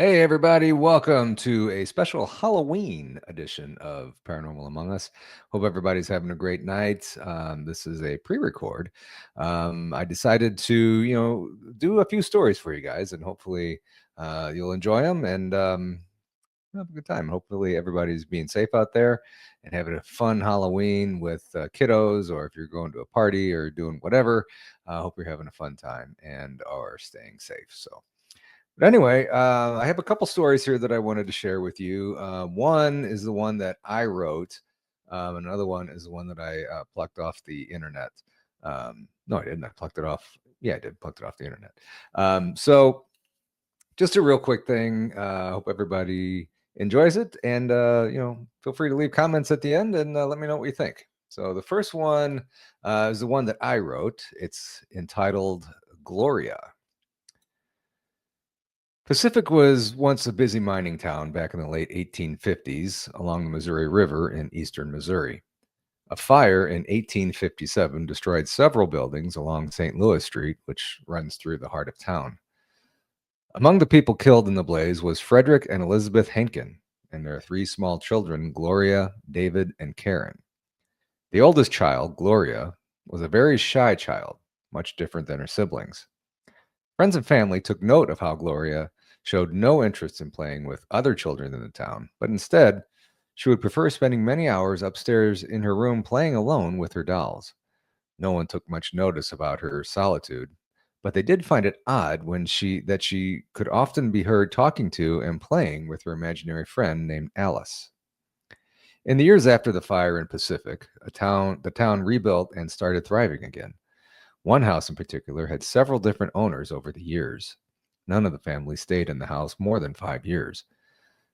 Hey, everybody, welcome to a special Halloween edition of Paranormal Among Us. Hope everybody's having a great night. This is a pre record. I decided to, do a few stories for you guys, and hopefully you'll enjoy them and have a good time. Hopefully, everybody's being safe out there and having a fun Halloween with kiddos, or if you're going to a party or doing whatever, I hope you're having a fun time and are staying safe. But anyway, I have a couple stories here that I wanted to share with you. One is the one that I wrote. Another one is the one that I plucked off the internet. No, I didn't. I plucked it off. Yeah, I did. Plucked it off the internet. So just a real quick thing. Hope everybody enjoys it, and feel free to leave comments at the end and let me know what you think. So the first one is the one that I wrote. It's entitled Gloria. Pacific was once a busy mining town back in the late 1850s along the Missouri River in eastern Missouri. A fire in 1857 destroyed several buildings along St. Louis Street, which runs through the heart of town. Among the people killed in the blaze was Frederick and Elizabeth Henkin and their three small children, Gloria, David, and Karen. The oldest child, Gloria, was a very shy child, much different than her siblings. Friends and family took note of how Gloria showed no interest in playing with other children in the town, but instead, she would prefer spending many hours upstairs in her room playing alone with her dolls. No one took much notice about her solitude, but they did find it odd that she could often be heard talking to and playing with her imaginary friend named Alice. In the years after the fire in Pacific, the town rebuilt and started thriving again. One house in particular had several different owners over the years. None of the family stayed in the house more than 5 years.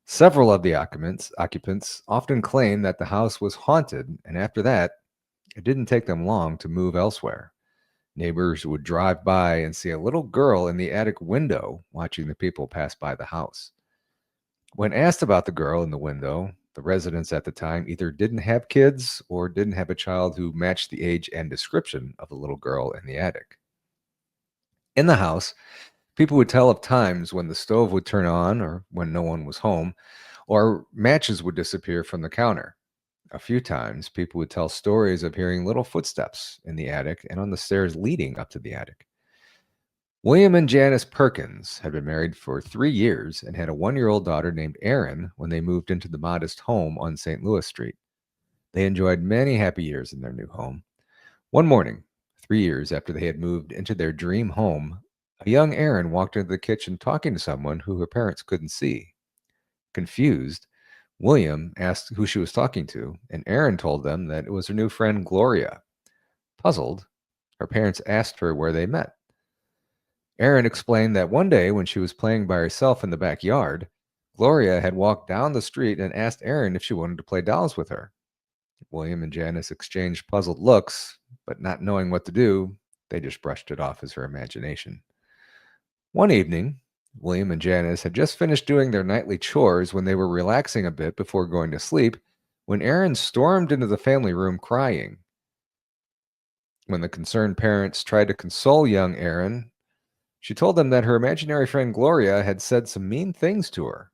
Several of the occupants often claimed that the house was haunted, and after that, it didn't take them long to move elsewhere. Neighbors would drive by and see a little girl in the attic window watching the people pass by the house. When asked about the girl in the window, the residents at the time either didn't have kids or didn't have a child who matched the age and description of the little girl in the attic. In the house, people would tell of times when the stove would turn on or when no one was home, or matches would disappear from the counter. A few times, people would tell stories of hearing little footsteps in the attic and on the stairs leading up to the attic. William and Janice Perkins had been married for 3 years and had a 1-year-old daughter named Erin when they moved into the modest home on St. Louis Street. They enjoyed many happy years in their new home. One morning, 3 years after they had moved into their dream home, a young Erin walked into the kitchen talking to someone who her parents couldn't see. Confused, William asked who she was talking to, and Erin told them that it was her new friend Gloria. Puzzled, her parents asked her where they met. Erin explained that one day when she was playing by herself in the backyard, Gloria had walked down the street and asked Erin if she wanted to play dolls with her. William and Janice exchanged puzzled looks, but not knowing what to do, they just brushed it off as her imagination. One evening, William and Janice had just finished doing their nightly chores when they were relaxing a bit before going to sleep when Erin stormed into the family room crying. When the concerned parents tried to console young Erin, she told them that her imaginary friend Gloria had said some mean things to her.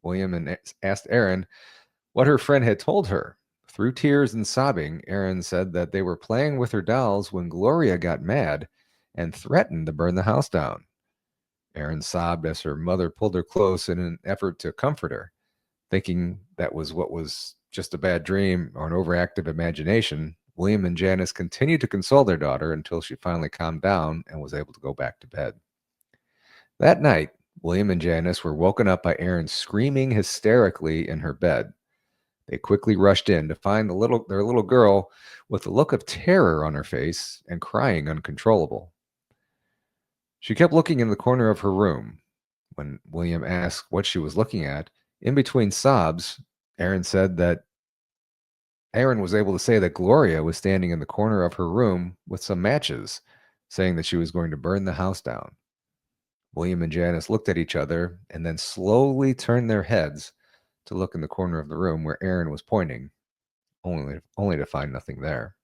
William asked Erin what her friend had told her. Through tears and sobbing, Erin said that they were playing with her dolls when Gloria got mad and threatened to burn the house down. Erin sobbed as her mother pulled her close in an effort to comfort her. Thinking that was what was just a bad dream or an overactive imagination, William and Janice continued to console their daughter until she finally calmed down and was able to go back to bed. That night, William and Janice were woken up by Erin screaming hysterically in her bed. They quickly rushed in to find their little girl with a look of terror on her face and crying uncontrollable. She kept looking in the corner of her room. When William asked what she was looking at, in between sobs, Erin said that Erin was able to say that Gloria was standing in the corner of her room with some matches, saying that she was going to burn the house down. William and Janice looked at each other and then slowly turned their heads to look in the corner of the room where Erin was pointing, only to find nothing there.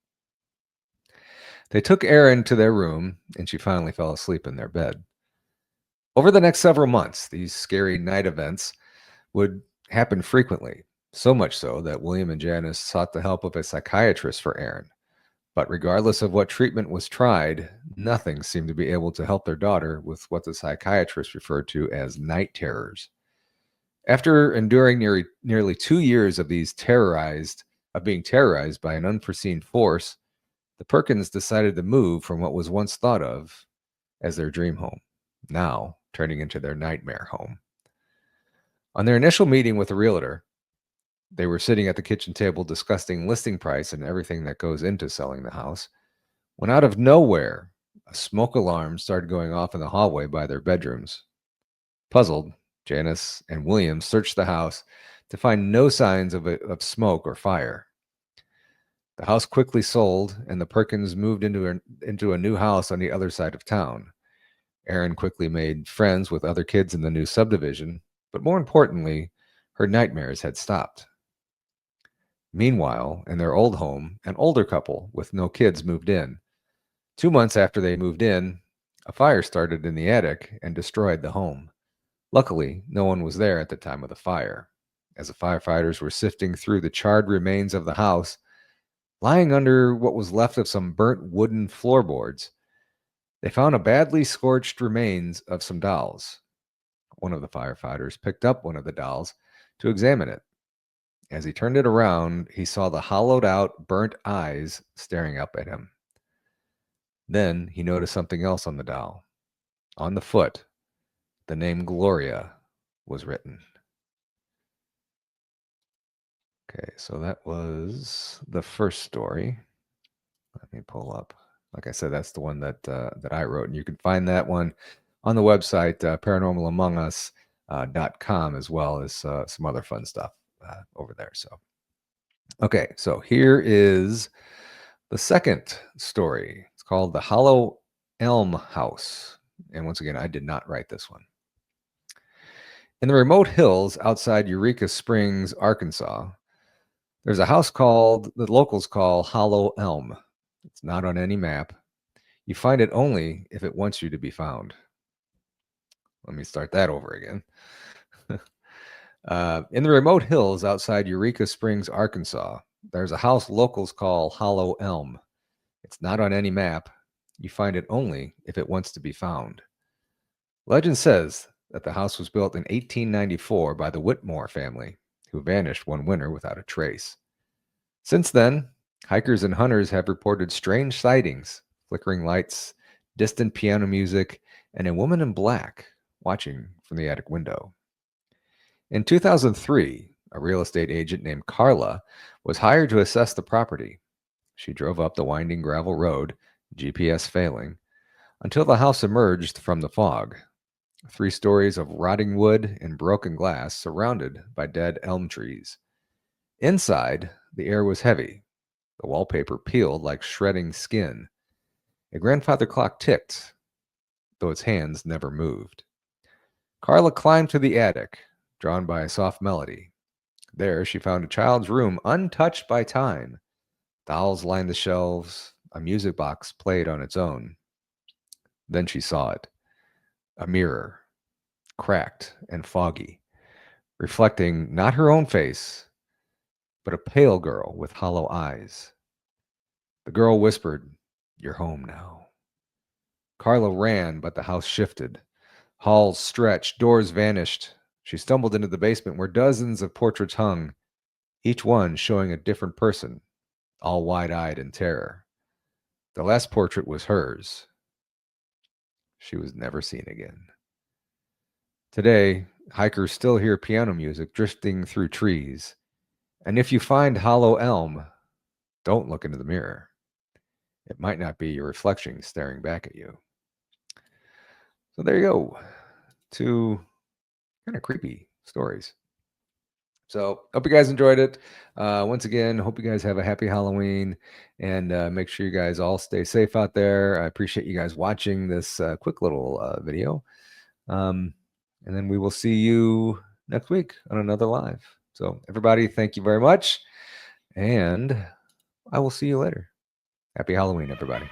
They took Erin to their room, and she finally fell asleep in their bed. Over the next several months, these scary night events would happen frequently, so much so that William and Janice sought the help of a psychiatrist for Aaron. But regardless of what treatment was tried, nothing seemed to be able to help their daughter with what the psychiatrist referred to as night terrors. After enduring nearly 2 years of being terrorized by an unforeseen force, the Perkins decided to move from what was once thought of as their dream home, now turning into their nightmare home. On their initial meeting with the realtor, they were sitting at the kitchen table discussing listing price and everything that goes into selling the house, when out of nowhere, a smoke alarm started going off in the hallway by their bedrooms. Puzzled, Janice and William searched the house to find no signs of smoke or fire. The house quickly sold, and the Perkins moved into a new house on the other side of town. Erin quickly made friends with other kids in the new subdivision, but more importantly, her nightmares had stopped. Meanwhile, in their old home, an older couple with no kids moved in. 2 months after they moved in, a fire started in the attic and destroyed the home. Luckily, no one was there at the time of the fire. As the firefighters were sifting through the charred remains of the house, lying under what was left of some burnt wooden floorboards, they found a badly scorched remains of some dolls. One of the firefighters picked up one of the dolls to examine it. As he turned it around, he saw the hollowed out, burnt eyes staring up at him. Then he noticed something else on the doll. On the foot, the name Gloria was written. Okay, so that was the first story. Let me pull up. Like I said, that's the one that I wrote, and you can find that one on the website paranormalamongus.com, as well as some other fun stuff over there. So, okay, so here is the second story. It's called The Hollow Elm House, and once again, I did not write this one. In the remote hills outside Eureka Springs, Arkansas, there's a house the locals call Hollow Elm. It's not on any map. You find it only if it wants you to be found. Let me start that over again. In the remote hills outside Eureka Springs, Arkansas, there's a house locals call Hollow Elm. It's not on any map. You find it only if it wants to be found. Legend says that the house was built in 1894 by the Whitmore family, who vanished one winter without a trace. Since then, hikers and hunters have reported strange sightings, flickering lights, distant piano music, and a woman in black watching from the attic window. In 2003, a real estate agent named Carla was hired to assess the property. She drove up the winding gravel road, GPS failing, until the house emerged from the fog. 3 stories of rotting wood and broken glass surrounded by dead elm trees. Inside, the air was heavy. The wallpaper peeled like shredding skin. A grandfather clock ticked, though its hands never moved. Carla climbed to the attic, drawn by a soft melody. There, she found a child's room untouched by time. Dolls lined the shelves. A music box played on its own. Then she saw it. A mirror, cracked and foggy, reflecting not her own face, but a pale girl with hollow eyes. The girl whispered, "You're home now." Carla ran, but the house shifted. Halls stretched, doors vanished. She stumbled into the basement where dozens of portraits hung, each one showing a different person, all wide-eyed in terror. The last portrait was hers. She was never seen again. Today, hikers still hear piano music drifting through trees. And if you find Hollow Elm, don't look into the mirror. It might not be your reflection staring back at you. So there you go. 2 kind of creepy stories. So hope you guys enjoyed it. Once again, hope you guys have a happy Halloween, and make sure you guys all stay safe out there. I appreciate you guys watching this quick little video. And then we will see you next week on another live. So everybody, thank you very much. And I will see you later. Happy Halloween, everybody.